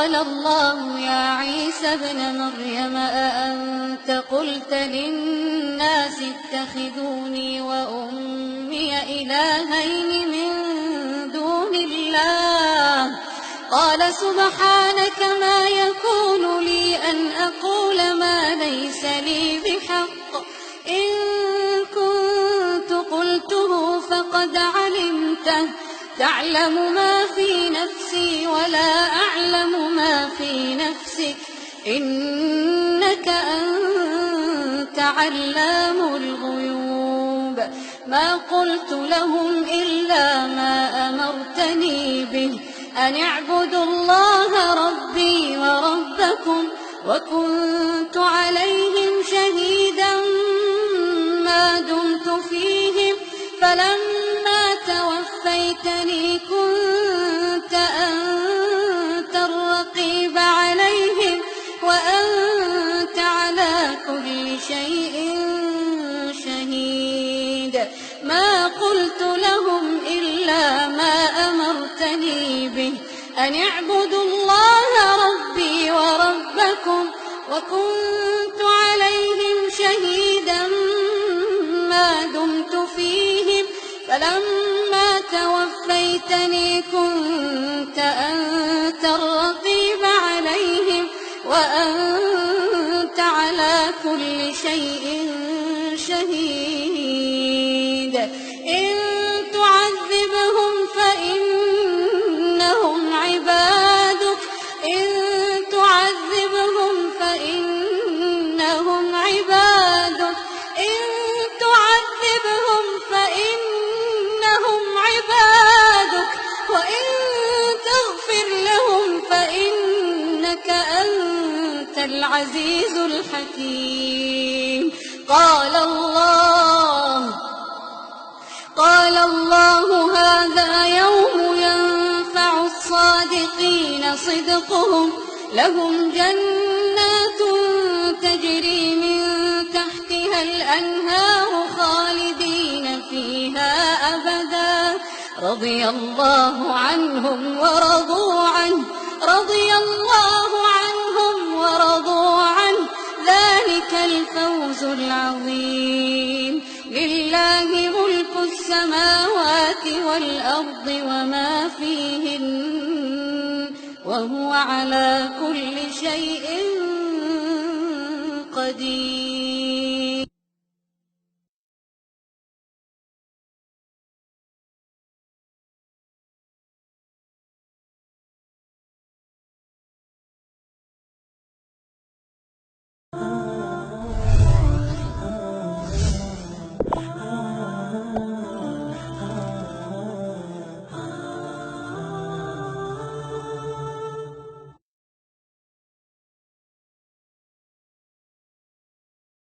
قال الله يا عيسى ابن مريم أأنت قلت للناس اتخذوني وأمي إلهين من دون الله قال سبحانك ما يكون لي أن أقول ما ليس لي بحق إن كنت قلته فقد علمته تعلم ما في نفسي ولا أعلم ما في نفسك إنك أنت علام الغيوب ما قلت لهم إلا ما أمرتني به أن اعبدوا الله ربي وربكم وكنت عليهم شهيدا ما دمت فيهم فلما توفيتني كنت أنت الرقيب عليهم وأنت على كل شيء شهيد ما قلت لهم إلا ما أمرتني به أن اعبدوا الله ربي وربكم وكنت عليهم شهيدا ما دمت فيهم فلما توفيتني كنت أنت الرقيب عليهم وأنت على كل شيء شهيد إن تعذبهم فإنهم عبادك إن تعذبهم فإنهم عبادك إن تعذبهم فإنهم عبادك وإن تغفر لهم فإنك أنت العزيز الحكيم قال الله هذا يوم ينفع الصادقين صدقهم لهم جنات تجري من تحتها الأنهار خالدين فيها أبدا رضي الله عنهم ورضوا عنه ذلك الفوز العظيم لله ملك السماوات والأرض وما فيهن وهو على كل شيء قدير.